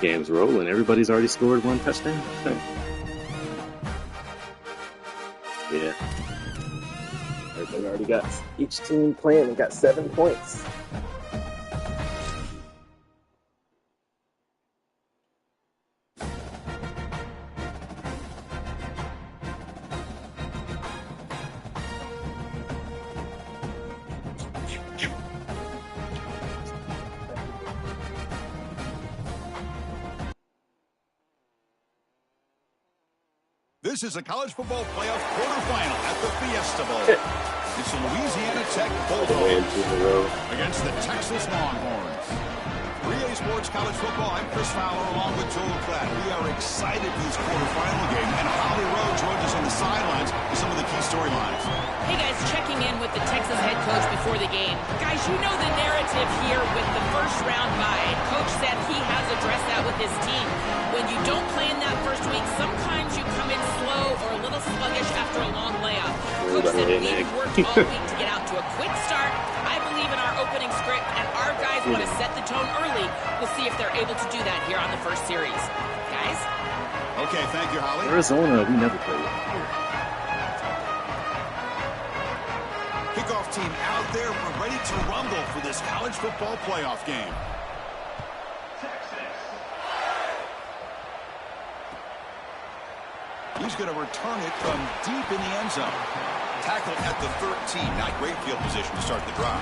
Game's rolling. Everybody's already scored one touchdown. Yeah. Everybody already got, each team playing got 7 points. This is a college football playoff quarterfinal at the Fiesta Bowl. It's the Louisiana Tech Bulldogs against the Texas Longhorns. 3A Sports College Football, I'm Chris Fowler along with Joel Klatt. We are excited for this quarterfinal game, and Holly Rowe joins us on the sidelines with some of the key storylines. Hey guys, checking in with the Texas head coach before the game. Guys, you know the narrative here with the first round bye. Coach said he has addressed that with his team. When you don't play in that first week, sometimes you come in slow or a little sluggish after a long layoff. Coach said we've worked all week to get out to a quick start. I believe in our opening script, and our guys want to set the tone early. We'll see if they're able to do that here on the first series. Guys? Okay, thank you, Holly. Arizona, we never played here. Kickoff team out there. We're ready to rumble for this college football playoff game. He's going to return it from deep in the end zone. Tackle at the 13. Not great field position to start the drive.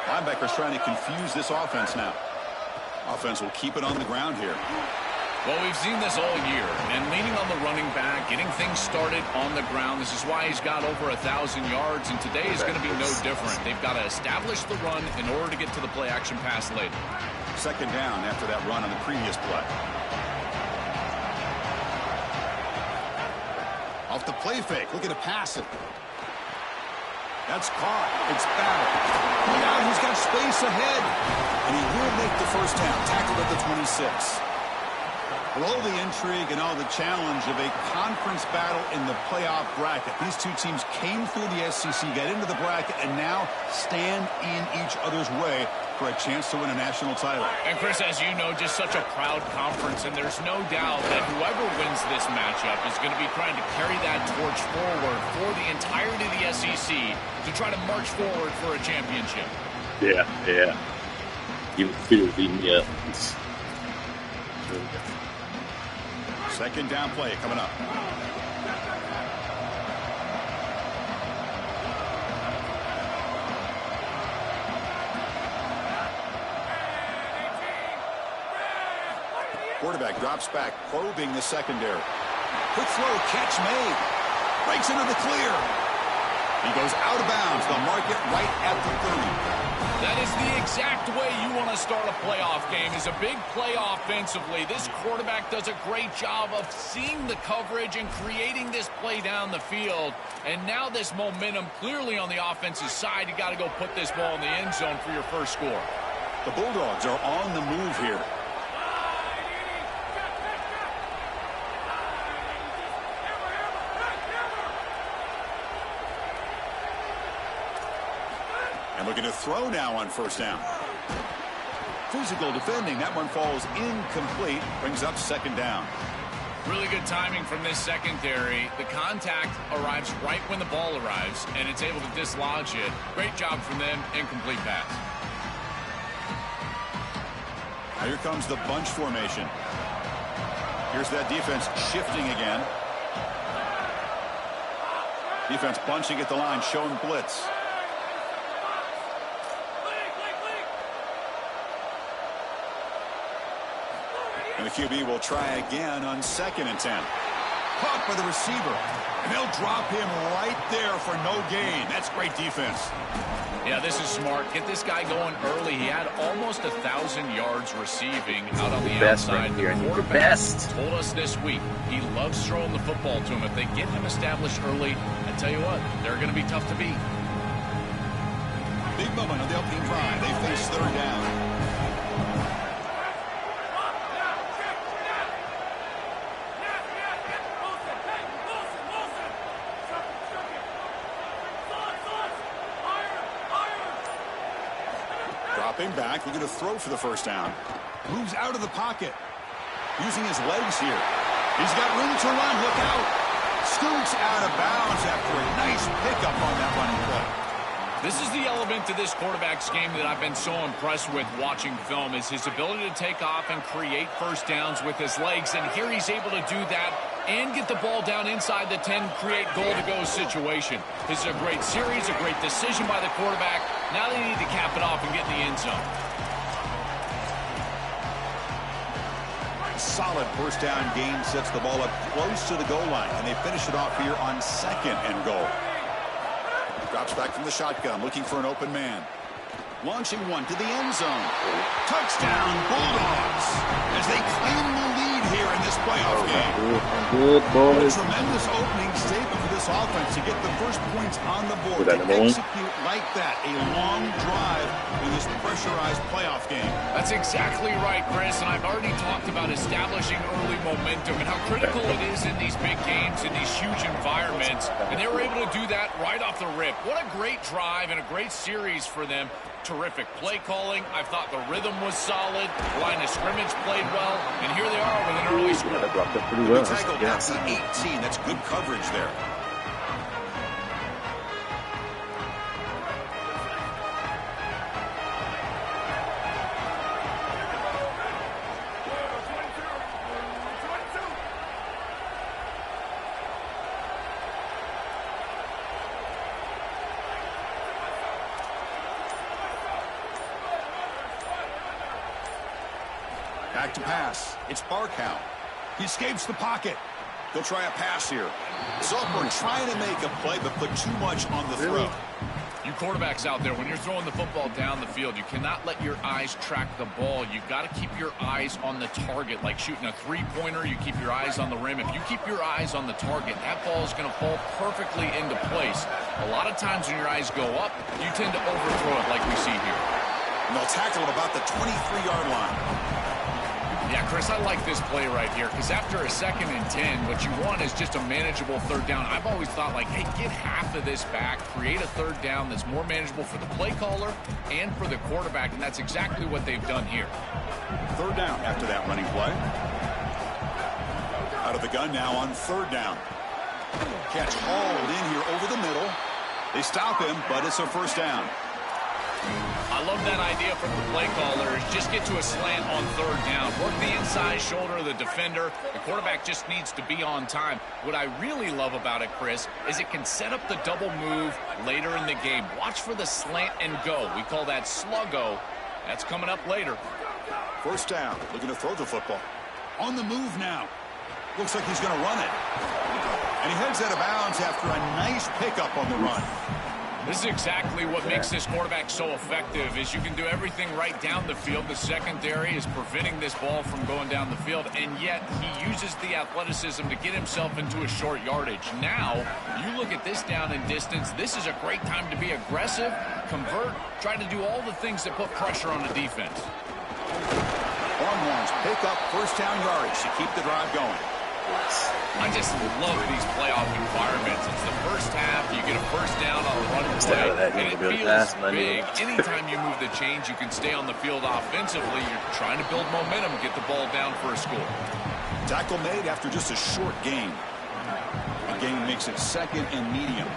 Linebackers trying to confuse this offense now. Offense will keep it on the ground here. Well, we've seen this all year, and leaning on the running back, getting things started on the ground. This is why he's got over 1,000 yards, and today is going to be no different. They've got to establish the run in order to get to the play-action pass later. Second down after that run on the previous play. Off the play fake, looking to pass it. That's caught. It's Battle. Now he's got space ahead. And he will make the first down. Tackled at the 26. With all the intrigue and all the challenge of a conference battle in the playoff bracket, these two teams came through the SEC, got into the bracket, and now stand in each other's way for a chance to win a national title. And Chris, as you know, just such a proud conference, and there's no doubt that whoever wins this matchup is going to be trying to carry that torch forward for the entirety of the SEC to try to march forward for a championship. Yeah. Even fear beating me up. It's really good. Second down play coming up. Quarterback drops back, probing the secondary. Quick throw, catch made. Breaks into the clear. He goes out of bounds. They'll mark it right at the 30. That is the exact way you want to start a playoff game, is a big play offensively. This quarterback does a great job of seeing the coverage and creating this play down the field. And now this momentum clearly on the offensive side. You got to go put this ball in the end zone for your first score. The Bulldogs are on the move here. And looking to throw now on first down. Physical defending. That one falls incomplete. Brings up second down. Really good timing from this secondary. The contact arrives right when the ball arrives, and it's able to dislodge it. Great job from them. Incomplete pass. Now here comes the bunch formation. Here's that defense shifting again. Defense bunching at the line, showing blitz. And the QB will try again on 2nd and 10. Caught by the receiver. And they'll drop him right there for no gain. That's great defense. Yeah, this is smart. Get this guy going early. He had almost 1,000 yards receiving out on the outside. Right here. I need the Quarterback best. told us this week he loves throwing the football to him. If they get him established early, I tell you what, they're going to be tough to beat. Big moment on the opening drive. They face third down. Dropping back, looking to throw for the first down. Moves out of the pocket. Using his legs here. He's got room to run. Look out. Scoots out of bounds after a nice pickup on that running play. This is the element to this quarterback's game that I've been so impressed with watching film, is his ability to take off and create first downs with his legs. And here he's able to do that and get the ball down inside the 10, create goal-to-go situation. This is a great series, a great decision by the quarterback. Now they need to cap it off and get in the end zone. Solid first down gain sets the ball up close to the goal line, and they finish it off here on 2nd and goal. Drops back from the shotgun, looking for an open man. Launching one to the end zone. Touchdown, Bulldogs, as they claim the lead here in this playoff game. Good, boys. A tremendous opening statement for this offense to get the first points on the board, Good to animal. execute like that, a long drive in this pressurized playoff game. That's exactly right, Chris, and I've already talked about establishing early momentum and how critical it is in these big games, in these huge environments, and they were able to do that right off the rip. What a great drive and a great series for them. Terrific play calling. I thought the rhythm was solid. Line of scrimmage played well, and here they are with an early score. That dropped up pretty well. Tackled at the 18. That's good coverage there. Back to pass. It's Barkow. He escapes the pocket. He'll try a pass here. Zolper trying to make a play, but put too much on the throw. You quarterbacks out there, when you're throwing the football down the field, you cannot let your eyes track the ball. You've got to keep your eyes on the target. Like shooting a three-pointer, you keep your eyes on the rim. If you keep your eyes on the target, that ball is going to fall perfectly into place. A lot of times when your eyes go up, you tend to overthrow it like we see here. And they'll tackle at about the 23-yard line. Yeah, Chris, I like this play right here because after a 2nd and 10, what you want is just a manageable third down. I've always thought, like, hey, get half of this back, create a third down that's more manageable for the play caller and for the quarterback, and that's exactly what they've done here. Third down after that running play. Out of the gun now on 3rd down. Catch hauled in here over the middle. They stop him, but it's a first down. I love that idea from the play callers. Just get to a slant on 3rd down. Work the inside shoulder of the defender. The quarterback just needs to be on time. What I really love about it, Chris, is it can set up the double move later in the game. Watch for the slant and go. We call that sluggo. That's coming up later. First down, looking to throw the football. On the move now. Looks like he's going to run it. And he heads out of bounds after a nice pickup on the run. This is exactly what makes this quarterback so effective, is you can do everything right down the field. The secondary is preventing this ball from going down the field, and yet he uses the athleticism to get himself into a short yardage. Now, you look at this down and distance, this is a great time to be aggressive, convert, try to do all the things that put pressure on the defense. Longhorns pick up first down yardage to keep the drive going. I just love these playoff environments. It's the first half. You get a first down on a running play, and it feels big. Anytime you move the chains, you can stay on the field offensively. You're trying to build momentum, get the ball down for a score. Tackle made after just a short gain. The gain makes it 2nd and medium.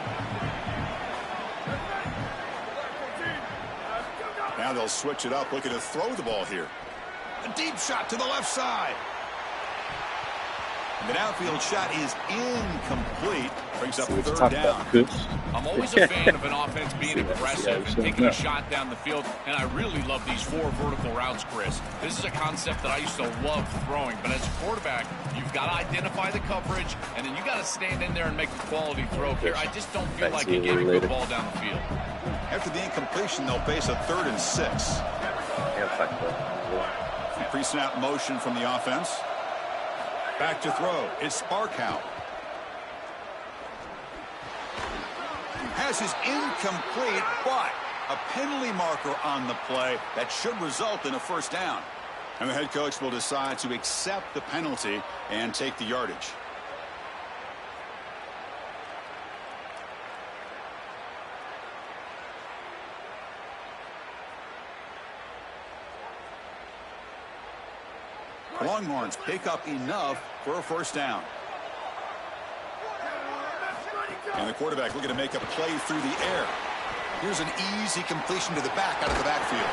Now they'll switch it up, looking to throw the ball here. A deep shot to the left side. The downfield shot is incomplete. Brings up See what you third talked down. about, Kush. I'm always a fan of an offense being aggressive and taking Yeah. a shot down the field, and I really love these 4 vertical routes, Chris. This is a concept that I used to love throwing, but as a quarterback, you've got to identify the coverage, and then you got to stand in there and make a quality throw here. I just don't feel like you get a good ball down the field. After the incompletion, they'll face a 3rd and 6. Pre-snap motion from the offense. Back to throw. It's Sparkow. Passes incomplete, but a penalty marker on the play that should result in a first down. And the head coach will decide to accept the penalty and take the yardage. Longhorns pick up enough for a first down. And the quarterback looking to make a play through the air. Here's an easy completion to the back out of the backfield.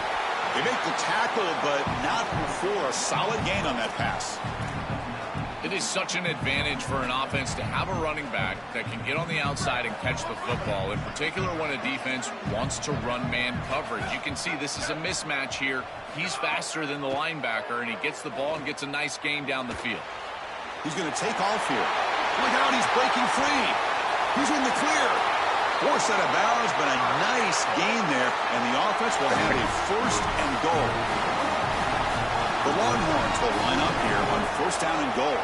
They make the tackle, but not before a solid gain on that pass. It is such an advantage for an offense to have a running back that can get on the outside and catch the football, in particular when a defense wants to run man coverage. You can see this is a mismatch here. He's faster than the linebacker, and he gets the ball and gets a nice gain down the field. He's going to take off here. Look out, he's breaking free. He's in the clear. Forced out of bounds, but a nice gain there, and the offense will have a 1st and goal. The Longhorns will line up here on 1st down and goal.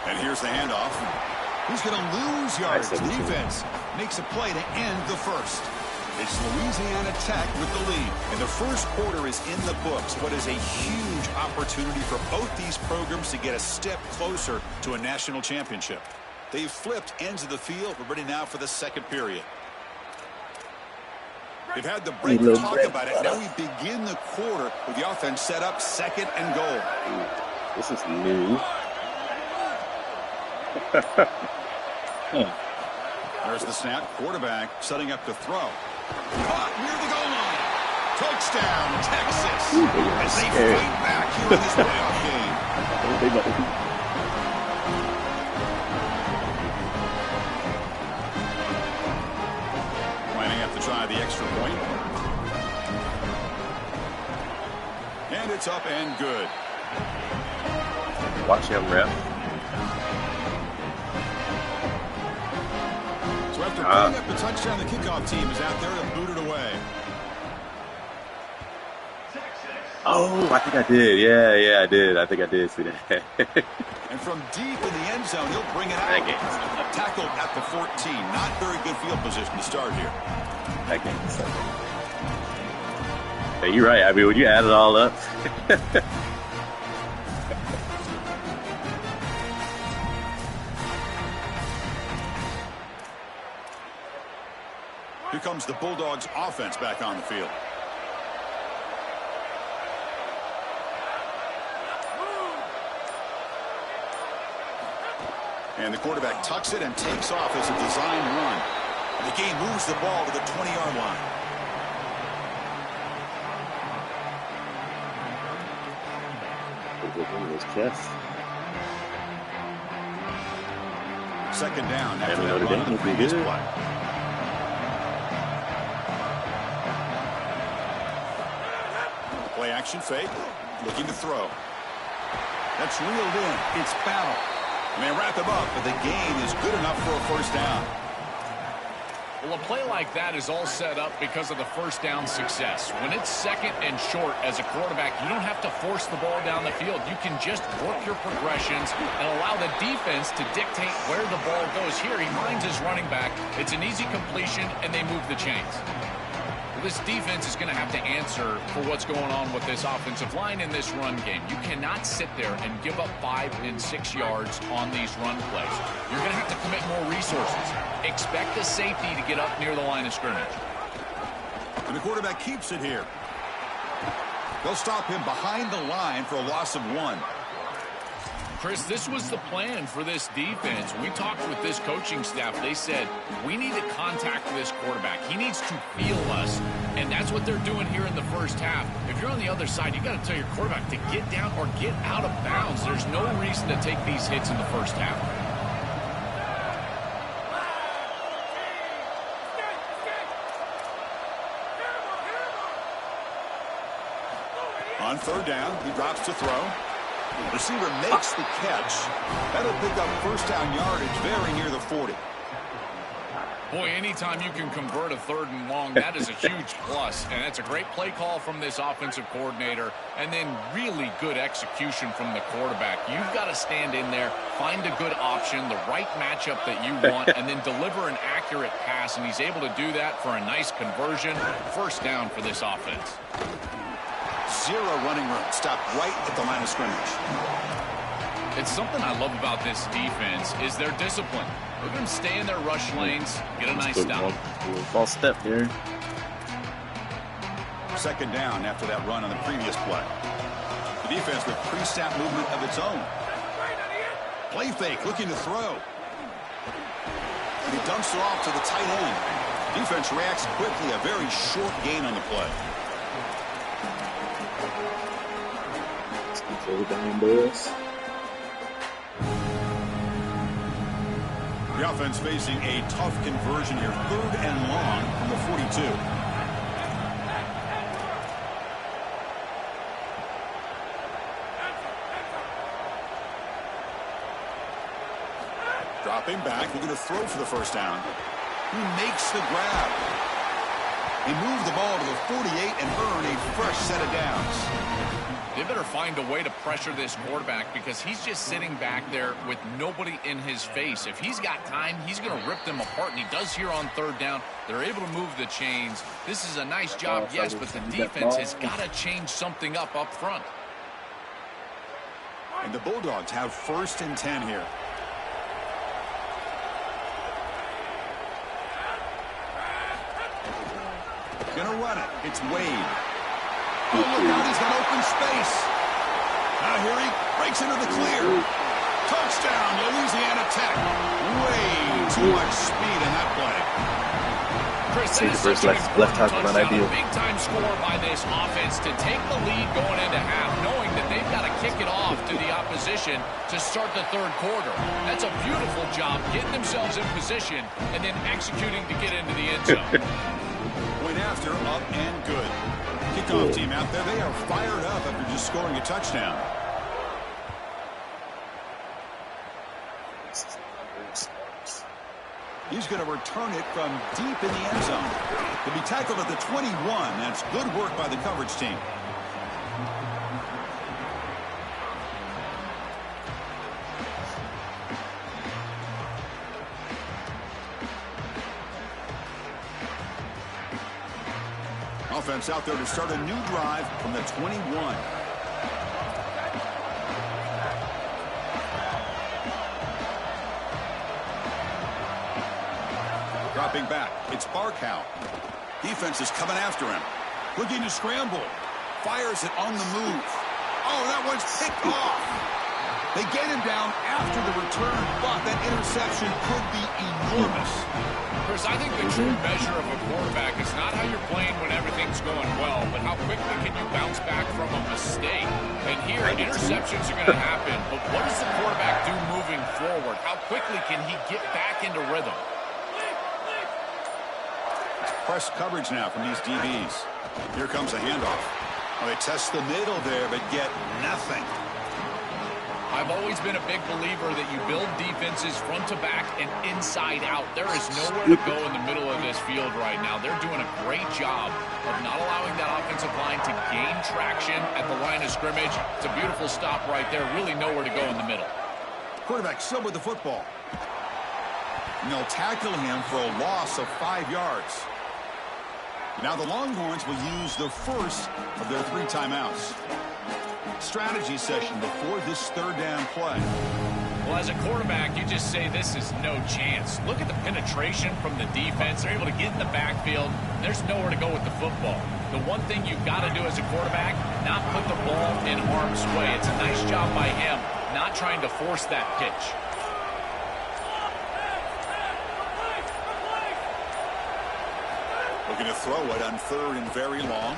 And here's the handoff. He's going to lose yards. The defense makes a play to end the first. It's Louisiana Tech with the lead. And the first quarter is in the books. What is a huge opportunity for both these programs to get a step closer to a national championship. They've flipped ends of the field. We're ready now for the second period. They've had the break to talk about it. Now we begin the quarter with the offense set up 2nd and goal. This is new. There's the snap. Quarterback setting up to throw. Caught near the goal line. Touchdown, Texas. As they fight back here in this playoff game. Lining up to try the extra point. And it's up and good. Watch him, ref. So after putting up the touchdown, the kickoff team is out there to boot it away. Oh, I think I did. Yeah, I did. I think I did see that. And from deep in the end zone, he'll bring it out. Tackled at the 14. Not very good field position to start here. That game is so good. Hey, you're right. I mean, when you add it all up. Here comes the Bulldogs offense back on the field. And the quarterback tucks it and takes off as a design run. And the game moves the ball to the 20-yard line. His chest. 2nd down after that run on the previous play. Play action fake. Looking to throw. That's reeled in. It's Battle. And they wrap him up, but the gain is good enough for a first down. Well, a play like that is all set up because of the first down success. When it's 2nd and short as a quarterback, you don't have to force the ball down the field. You can just work your progressions and allow the defense to dictate where the ball goes. Here, he finds his running back. It's an easy completion, and they move the chains. This defense is going to have to answer for what's going on with this offensive line in this run game. You cannot sit there and give up 5 and 6 yards on these run plays. You're going to have to commit more resources. Expect the safety to get up near the line of scrimmage. And the quarterback keeps it here. They'll stop him behind the line for a loss of 1. Chris, this was the plan for this defense. We talked with this coaching staff. They said, we need to contact this quarterback. He needs to feel us, and that's what they're doing here in the first half. If you're on the other side, you got to tell your quarterback to get down or get out of bounds. There's no reason to take these hits in the first half. On third down, he drops to throw. Receiver makes the catch. That'll pick up first down yardage very near the 40. Boy, anytime you can convert a 3rd and long, that is a huge plus. And that's a great play call from this offensive coordinator. And then really good execution from the quarterback. You've got to stand in there, find a good option, the right matchup that you want, and then deliver an accurate pass. And he's able to do that for a nice conversion. First down for this offense. Zero running room. Stopped right at the line of scrimmage. It's something I love about this defense is their discipline. Look at them stay in their rush lanes, get a nice stop. False step here. Second down after that run on the previous play. The defense with pre-snap movement of its own. Play fake, looking to throw. And he dumps it off to the tight end. Defense reacts quickly, a very short gain on the play. The offense facing a tough conversion here. 3rd and long from the 42. Dropping back, looking to throw for the first down. He makes the grab. He moved the ball to the 48 and earned a fresh set of downs. They better find a way to pressure this quarterback because he's just sitting back there with nobody in his face. If he's got time, he's going to rip them apart, and he does here on 3rd down. They're able to move the chains. This is a nice job, yes, but the defense has got to change something up front. And the Bulldogs have 1st and 10 here. Gonna run it. It's Wade. Oh, look out, he's got open space. Now here he breaks into the clear. Touchdown, Louisiana Tech. Way too much speed in that play. Chris, See the first left tackle run ideal. Big-time score by this offense to take the lead going into half, knowing that they've got to kick it off to the opposition to start the 3rd quarter. That's a beautiful job, getting themselves in position and then executing to get into the end zone. Point after, up and good. Kickoff team out there, they are fired up after just scoring a touchdown. He's going to return it from deep in the end zone. He'll be tackled at the 21. That's good work by the coverage team. Offense out there to start a new drive from the 21. Dropping back, it's Barkow. Defense is coming after him. Looking to scramble. Fires it on the move. Oh, that one's picked off. They get him down after the return, but that interception could be enormous. Chris, I think the true measure of a quarterback is not how you're playing when everything's going well, but how quickly can you bounce back from a mistake. And here, interceptions are going to happen, but what does the quarterback do moving forward? How quickly can he get back into rhythm? Press coverage now from these DBs. Here comes a handoff. Well, they test the middle there, but get nothing. I've always been a big believer that you build defenses front to back and inside out. There is nowhere to go in the middle of this field right now. They're doing a great job of not allowing that offensive line to gain traction at the line of scrimmage. It's a beautiful stop right there. Really nowhere to go in the middle. Quarterback still with the football. And they'll tackle him for a loss of 5 yards. Now the Longhorns will use the first of their 3 timeouts. Strategy session before this 3rd down play. Well, as a quarterback, you just say this is no chance. Look at the penetration from the defense. They're able to get in the backfield. There's nowhere to go with the football. The one thing you've got to do as a quarterback, not put the ball in harm's way. It's a nice job by him not trying to force that pitch. Looking to throw it on 3rd and very long.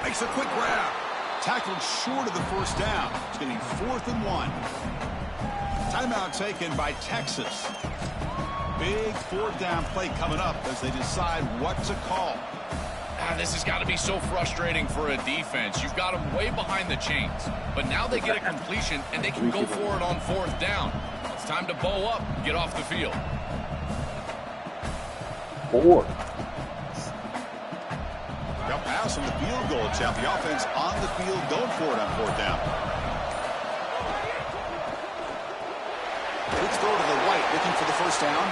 Makes a quick grab. Tackled short of the first down. It's getting 4th and 1. Timeout taken by Texas. Big 4th down play coming up as they decide what to call. This has got to be so frustrating for a defense. You've got them way behind the chains, but now they get a completion and they can go for it on 4th down. It's time to bow up, get off the field. 4. Got pass on the field goal attempt. The offense on the field going for it on 4th down. Quick throw to the right, looking for the first down.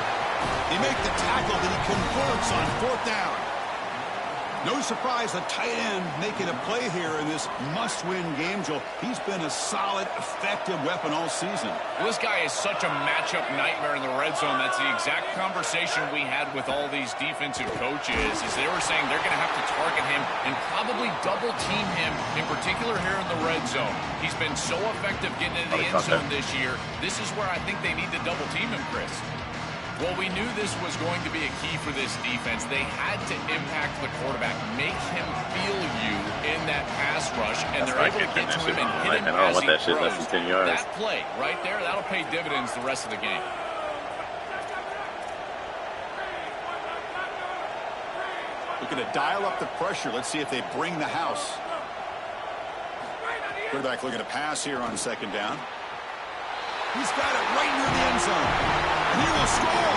They make the tackle that he converts on 4th down. No surprise, the tight end making a play here in this must-win game, Joel. He's been a solid, effective weapon all season. Well, this guy is such a matchup nightmare in the red zone. That's the exact conversation we had with all these defensive coaches, is they were saying they're going to have to target him and probably double-team him, in particular here in the red zone. He's been so effective getting into the end zone this year. This is where I think they need to double-team him, Chris. Well, we knew this was going to be a key for this defense. They had to impact the quarterback, make him feel you in that pass rush, and they're able to get to him and hit him as he throws. That play right there, that'll pay dividends the rest of the game. Looking to dial up the pressure. Let's see if they bring the house. Quarterback looking to pass here on 2nd down. He's got it right near the end zone. And he will score.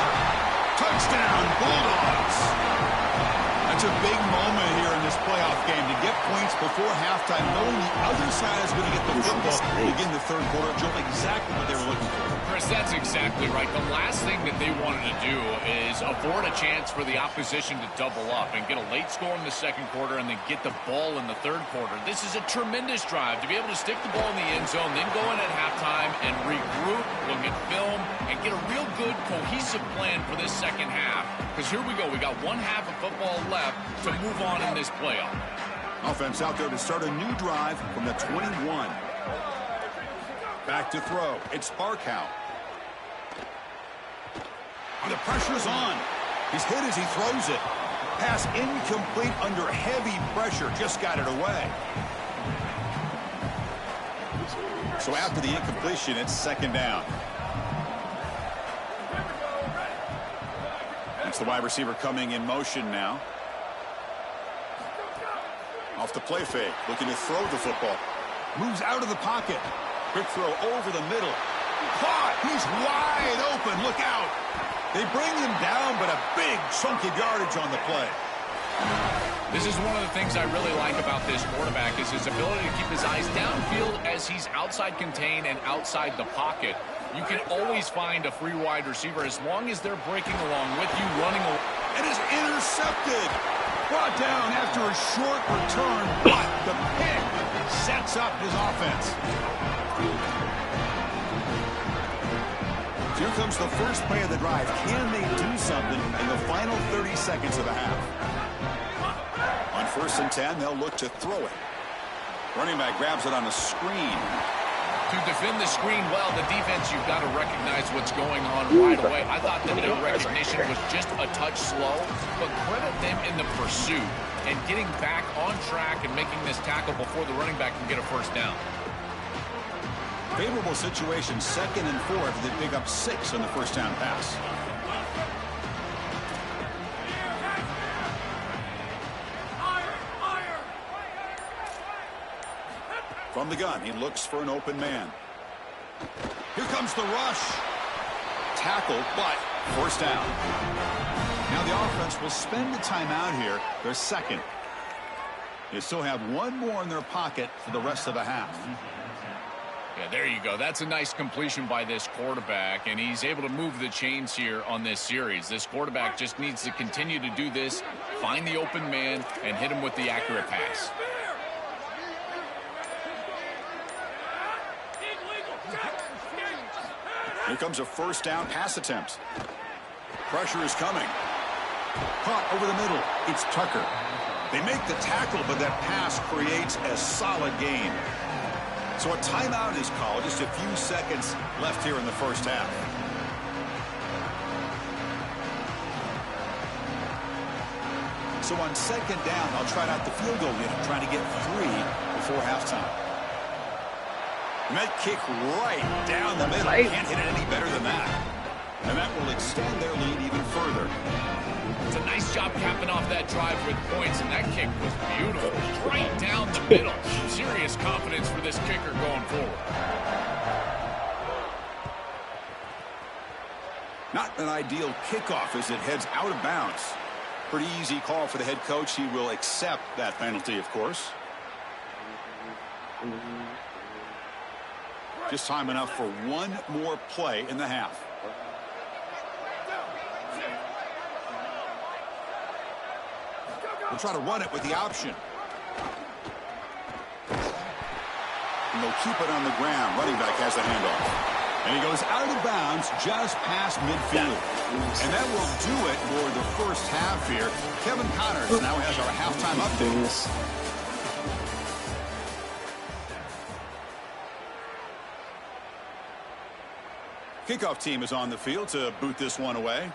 Touchdown, Bulldogs. That's a big moment here in this playoff game to get points before halftime, knowing the other side is going to get the football to begin the 3rd quarter. Joe, exactly what they were looking for. Chris, that's exactly right. The last thing that they wanted to do is afford a chance for the opposition to double up and get a late score in the 2nd quarter and then get the ball in the 3rd quarter. This is a tremendous drive to be able to stick the ball in the end zone, then go in at halftime and regroup, look at film, and get a real good cohesive plan for this 2nd half. Because here we go. We got 1 half of football left to move on in this playoff. Offense out there to start a new drive from the 21. Back to throw. It's Barkow. And the pressure's on. He's hit as he throws it. Pass incomplete under heavy pressure. Just got it away. So after the incompletion, it's 2nd down. It's the wide receiver coming in motion now. Off the play fake, looking to throw the football. Moves out of the pocket. Quick throw over the middle. Caught! He's wide open. Look out! They bring him down, but a big chunk of yardage on the play. This is one of the things I really like about this quarterback is his ability to keep his eyes downfield as he's outside contained and outside the pocket. You can always find a free wide receiver as long as they're breaking along with you, running along. It is intercepted. Brought down after a short return, but the pick sets up his offense. Here comes the first play of the drive. Can they do something in the final 30 seconds of the half? On 1st and 10, they'll look to throw it. Running back grabs it on a screen. To defend the screen well, the defense, you've got to recognize what's going on right away. I thought that the recognition was just a touch slow, but credit them in the pursuit and getting back on track and making this tackle before the running back can get a first down. Favorable situation, 2nd and 4 after they pick up 6 on the first down pass. From the gun, he looks for an open man. Here comes the rush. Tackle, but first down. Now the offense will spend the timeout here, their 2nd. They still have 1 more in their pocket for the rest of the half. Yeah, there you go. That's a nice completion by this quarterback, and he's able to move the chains here on this series. This quarterback just needs to continue to do this, find the open man, and hit him with the accurate pass. Here comes a first down pass attempt. Pressure is coming. Caught over the middle. It's Tucker. They make the tackle, but that pass creates a solid gain. So a timeout is called. Just a few seconds left here in the first half. So on second down, I'll try out the field goal unit, trying to get 3 before halftime. And that kick right down the middle. Can't hit it any better than that. And that will extend their lead even further. It's a nice job capping off that drive with points, and that kick was beautiful. Right down the middle. Serious confidence for this kicker going forward. Not an ideal kickoff as it heads out of bounds. Pretty easy call for the head coach. He will accept that penalty, of course. Just time enough for one more play in the half. We'll try to run it with the option. And they'll keep it on the ground. Running back has the handoff. And he goes out of bounds just past midfield. And that will do it for the first half here. Kevin Connors now has our halftime update. Kickoff team is on the field to boot this one away.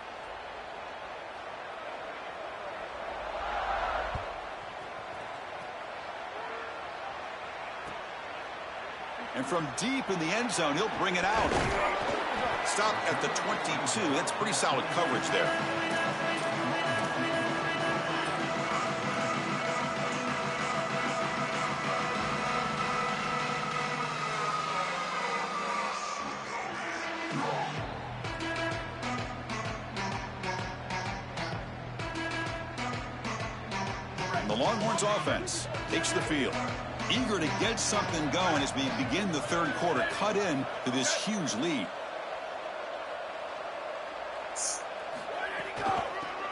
And from deep in the end zone, he'll bring it out. Stop at the 22. That's pretty solid coverage there. And the Longhorns offense takes the field. Eager to get something going as we begin the third quarter. Cut in to this huge lead.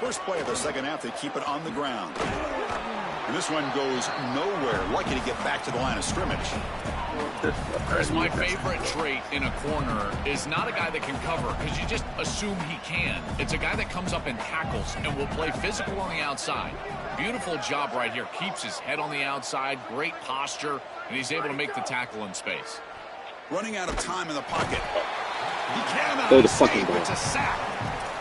First play of the second half, they keep it on the ground. And this one goes nowhere. Lucky to get back to the line of scrimmage. Chris, my favorite trait in a corner is not a guy that can cover because you just assume he can. It's a guy that comes up and tackles and will play physical on the outside. Beautiful job right here. Keeps his head on the outside. Great posture. And he's able to make the tackle in space. Running out of time in the pocket. He cannot escape. It's a sack.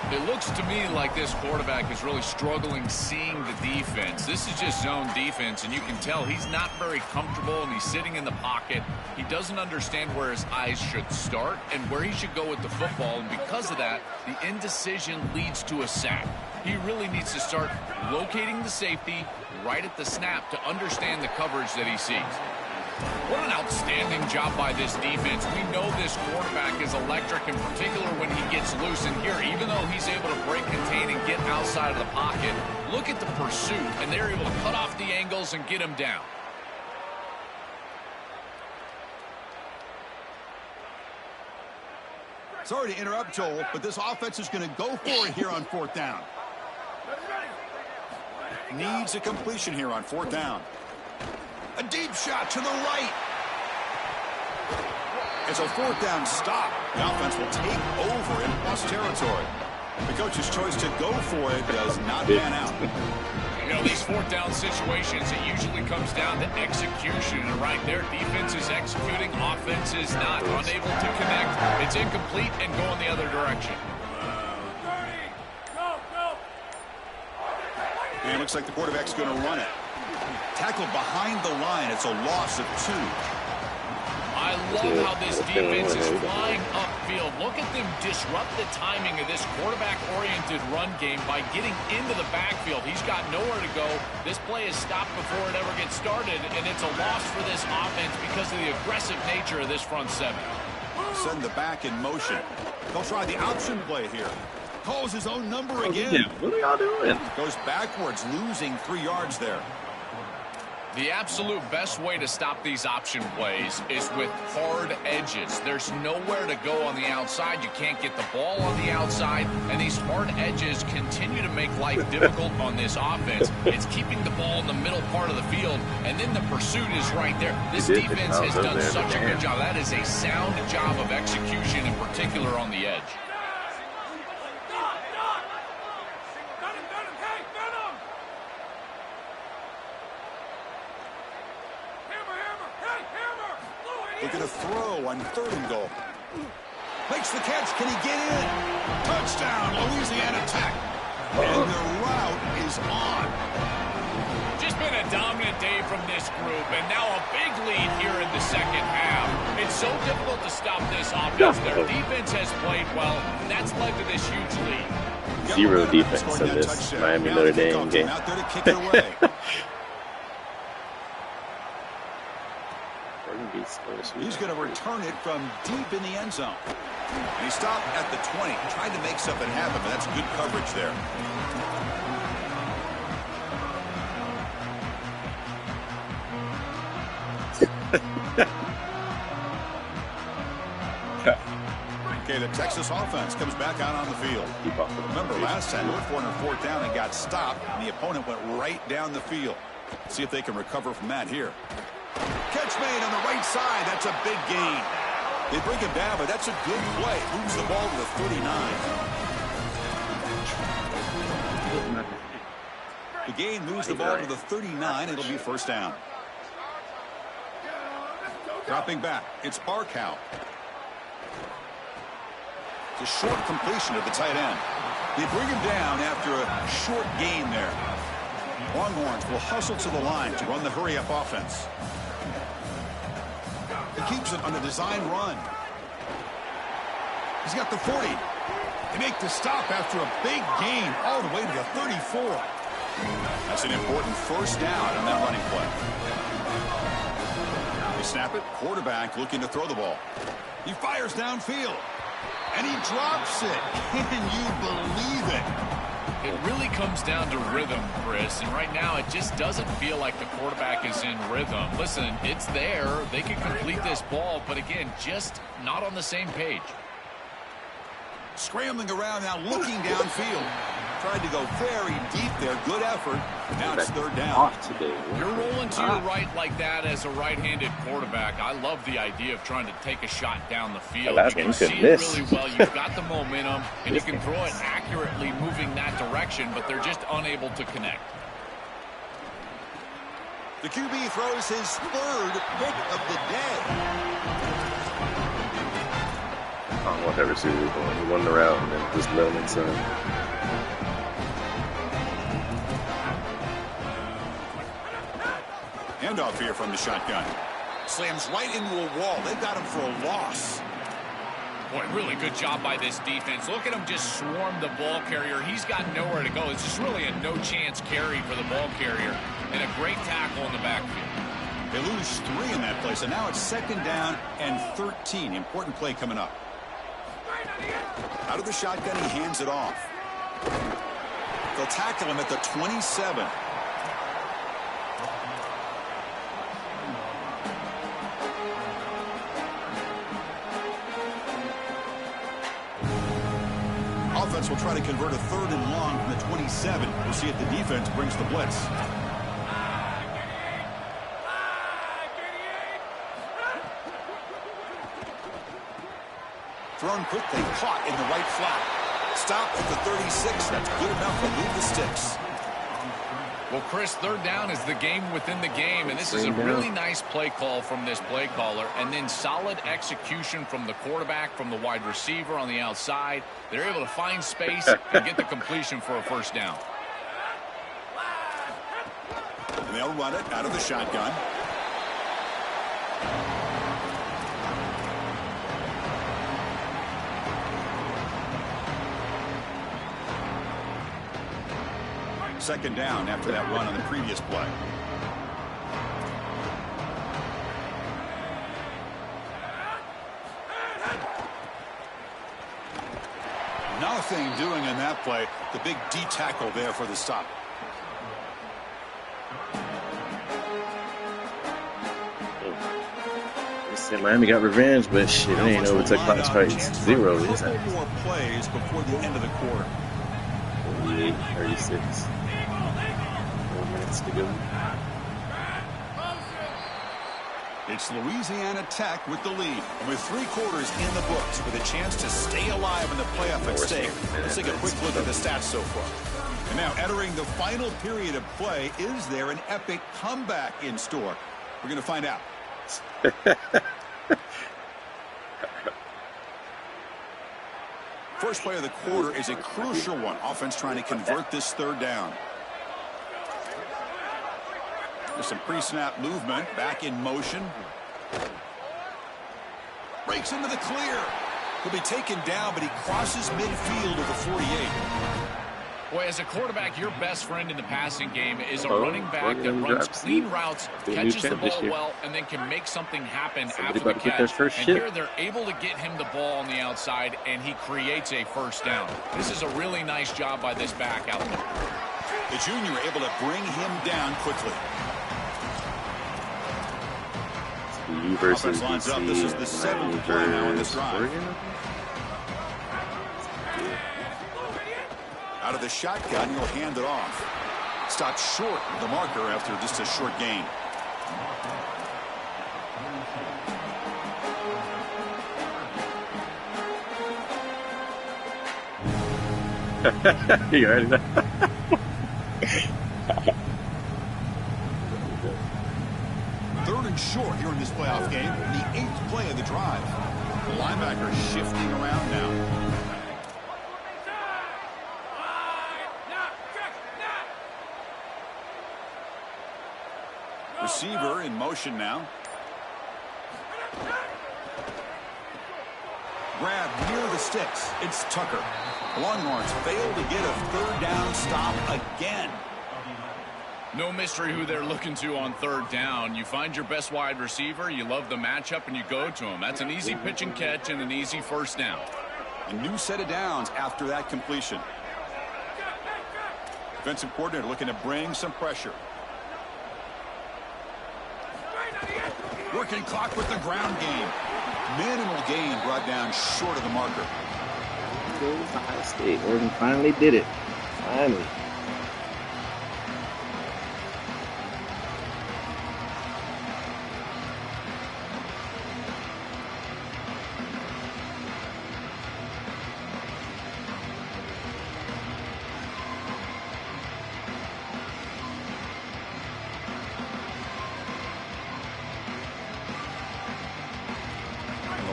It looks to me like this quarterback is really struggling seeing the defense. This is just zone defense, and you can tell he's not very comfortable, and he's sitting in the pocket. He doesn't understand where his eyes should start and where he should go with the football, and because of that, the indecision leads to a sack. He really needs to start locating the safety right at the snap to understand the coverage that he sees. What an outstanding job by this defense. We know this quarterback is electric, in particular when he gets loose. And here, even though he's able to break, contain, and get outside of the pocket, look at the pursuit, and they're able to cut off the angles and get him down. Sorry to interrupt, Joel, but this offense is going to go for it here on fourth down. Needs a completion here on fourth down. A deep shot to the right. It's a fourth down stop. The offense will take over in plus territory. The coach's choice to go for it does not pan out. You know, these fourth down situations, it usually comes down to execution. And right there, defense is executing, offense is not. Unable to connect. It's incomplete and going the other direction. And it looks like the quarterback's going to run it. Tackled behind the line. It's a loss of 2. I love how this defense is flying upfield. Look at them disrupt the timing of this quarterback-oriented run game by getting into the backfield. He's got nowhere to go. This play is stopped before it ever gets started, and it's a loss for this offense because of the aggressive nature of this front seven. Send the back in motion. They'll try the option play here. Calls his own number again. What are y'all doing? Goes backwards, losing 3 yards there. The absolute best way to stop these option plays is with hard edges. There's nowhere to go on the outside. You can't get the ball on the outside, and these hard edges continue to make life difficult on this offense. It's keeping the ball in the middle part of the field, and then the pursuit is right there. This defense has done such a good job. That is a sound job of execution, in particular on the edge. Looking to throw on 3rd and goal. Makes the catch. Can he get in? Touchdown, Louisiana Tech. And the route is on. Just been a dominant day from this group, and now a big lead here in the second half. It's so difficult to stop this offense. Their defense has played well. That's led to this huge lead. Zero defense in this Miami Notre Dame game. Out there to kick it away. He's going to return it from deep in the end zone. And he stopped at the 20, tried to make something happen, but that's good coverage there. Okay, the Texas offense comes back out on the field. Remember, last time they were 4th down and got stopped, and the opponent went right down the field. See if they can recover from that here. Catch made on the right side. That's a big gain. They bring him down, but that's a good play. Moves the ball to the 39. The gain moves the ball to the 39. It'll be 1st down. Dropping back. It's Barkow. It's a short completion of the tight end. They bring him down after a short gain there. Longhorns will hustle to the line to run the hurry-up offense. He keeps it on the design run. He's got the 40. They make the stop after a big gain all the way to the 34. That's an important 1st down on that running play. They snap it. Quarterback looking to throw the ball. He fires downfield. And he drops it. Can you believe it? It really comes down to rhythm, Chris, and right now it just doesn't feel like the quarterback is in rhythm. Listen, it's there. They can complete this ball, but again, just not on the same page. Scrambling around now, looking downfield. Tried to go very deep there. Good effort. Now it's 3rd down. You're rolling to your right like that as a right-handed quarterback. I love the idea of trying to take a shot down the field. You can see it really well. You've got the momentum, and you can throw it accurately moving that direction, but they're just unable to connect. The QB throws his 3rd pick of the day. I don't know whatever receiver was going. He won the route and then just let him inside. Handoff here from the shotgun. Slams right into a wall. They've got him for a loss. Boy, really good job by this defense. Look at him just swarm the ball carrier. He's got nowhere to go. It's just really a no-chance carry for the ball carrier. And a great tackle in the backfield. They lose 3 in that play, so now it's 2nd down and 13. Important play coming up. Out of the shotgun, he hands it off. They'll tackle him at the 27. Offense will try to convert a 3rd and long from the 27. We'll see if the defense brings the blitz. Thrown quickly, caught in the right flat. Stop at the 36. That's good enough to move the sticks. Well, Chris, 3rd down is the game within the game, and this is a really nice play call from this play caller, and then solid execution from the quarterback, from the wide receiver on the outside. They're able to find space and get the completion for a 1st down. And they'll run it out of the shotgun. Second down after that run on the previous play. Nothing doing in that play. The big D tackle there for the stop. Miami got revenge, but shit, I ain't know it took Fox Fights 0. 4 more plays before the end of the quarter. 48, 36. 4 minutes to go. It's Louisiana Tech with the lead. And with 3 quarters in the books, with a chance to stay alive in the playoff at stake. Let's take a quick look at the stats so far. And now entering the final period of play, is there an epic comeback in store? We're going to find out. First play of the quarter is a crucial one. Offense trying to convert this third down. There's some pre-snap movement. Back in motion. Breaks into the clear. He'll be taken down, but he crosses midfield of the 48. Boy, as a quarterback, your best friend in the passing game is a running back that runs clean routes, catches the ball well, and then can make something happen after the catch. And here they're able to get him the ball on the outside, and he creates a first down. This is a really nice job by this back out there. The junior able to bring him down quickly. Versus lines up. This is the 7th play now in this drive. Out of the shotgun, he'll hand it off. Stopped short of the marker after just a short gain. You already know. Third and short here in this playoff game. The 8th play of the drive. The linebacker shifting around now. Receiver in motion now. Grab near the sticks. It's Tucker. Longhorns fail to get a third down stop again. No mystery who they're looking to on third down. You find your best wide receiver, you love the matchup, and you go to him. That's an easy pitch and catch and an easy first down. A new set of downs after that completion. Defensive coordinator looking to bring some pressure. Working clock with the ground game. Minimal gain brought down short of the marker. Ohio State. Oregon finally did it. Finally.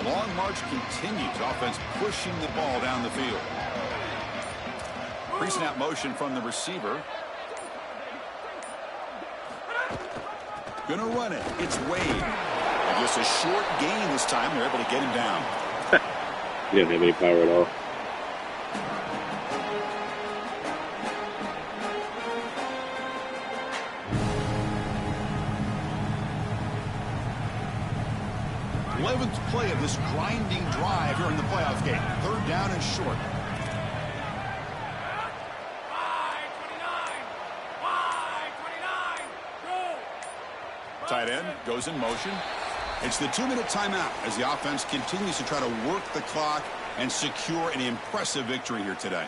Long march continues. Offense pushing the ball down the field. Pre-snap motion from the receiver. Gonna run it. It's Wade. And just a short gain this time. They're able to get him down. He didn't have any power at all. Play of this grinding drive here in the playoff game. Third down and short. Tight end goes in motion. It's the 2-minute timeout as the offense continues to try to work the clock and secure an impressive victory here today.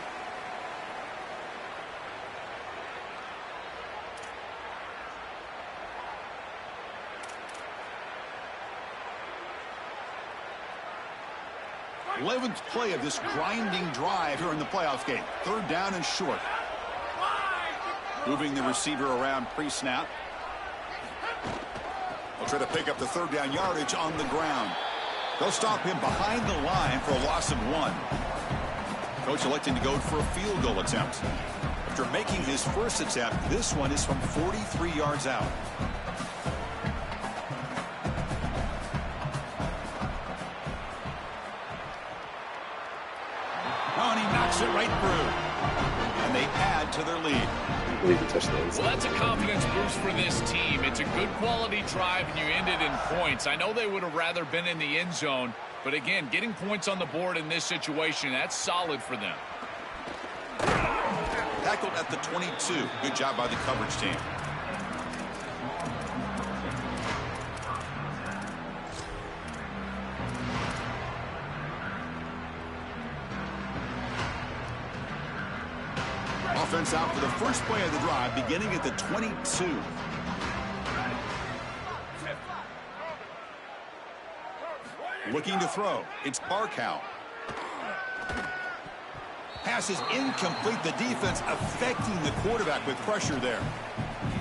Eleventh play of this grinding drive here in the playoff game. Third down and short. Moving the receiver around pre-snap. They'll try to pick up the third down yardage on the ground. They'll stop him behind the line for a loss of 1. Coach electing to go for a field goal attempt. After making his first attempt, this one is from 43 yards out. It right through, and they add to their lead. Well, that's a confidence boost for this team. It's a good quality drive, and you end it in points. I know they would have rather been in the end zone, but again, getting points on the board in this situation, that's solid for them. Tackled at the 22. Good job by the coverage team. Offense out for the first play of the drive, beginning at the 22. Looking to throw. It's Barkow. Pass is incomplete. The defense affecting the quarterback with pressure there.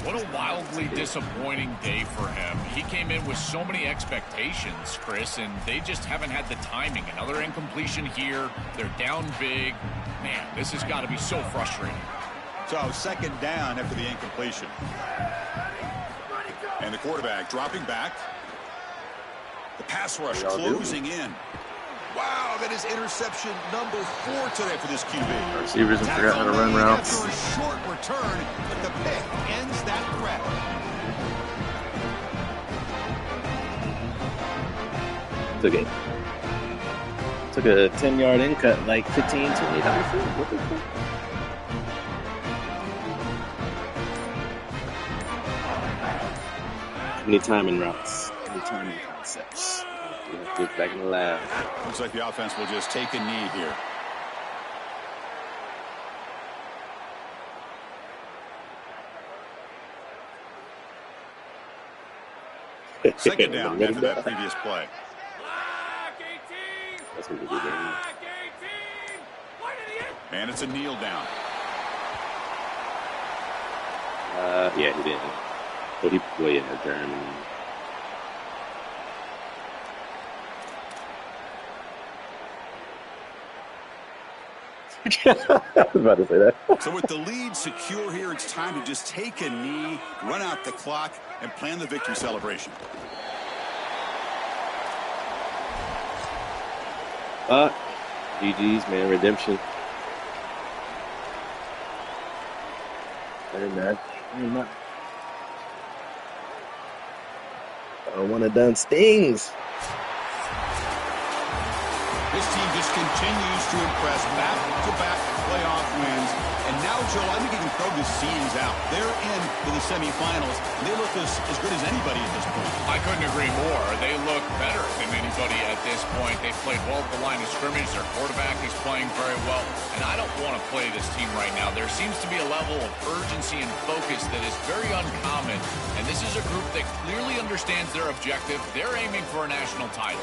What a wildly disappointing day for him. He came in with so many expectations, Chris, and they just haven't had the timing. Another incompletion here. They're down big. Man, this has got to be so frustrating. So second down after the incompletion. And the quarterback dropping back. The pass rush closing in. Wow, that is interception number 4 today for this QB. Receivers have forgotten how to run routes. After a short return, but the pick ends that threat. Took a 10-yard in cut, like 15, 20 down the field. What the fuck? Any timing routes, any timing concepts. Get back in the lab. Looks like the offense will just take a knee here. Second down after that previous play. That's what we do there. And it's a kneel down. Yeah, he didn't. But he, well, yeah, turn. I was about to say that. So with the lead secure here, it's time to just take a knee, run out the clock, and plan the victory celebration. GG's, man, redemption. Very much. I don't want to done stings. This team just continues to impress, back-to-back playoff wins. And now, Joel, I think you can throw the scenes out. They're into the semifinals. They look as good as anybody at this point. I couldn't agree more. They look better than anybody at this point. They've played well at the line of scrimmage. Their quarterback is playing very well. And I don't want to play this team right now. There seems to be a level of urgency and focus that is very uncommon. And this is a group that clearly understands their objective. They're aiming for a national title.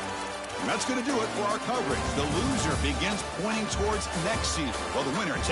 And that's going to do it for our coverage. The loser begins pointing towards next season, while the winner takes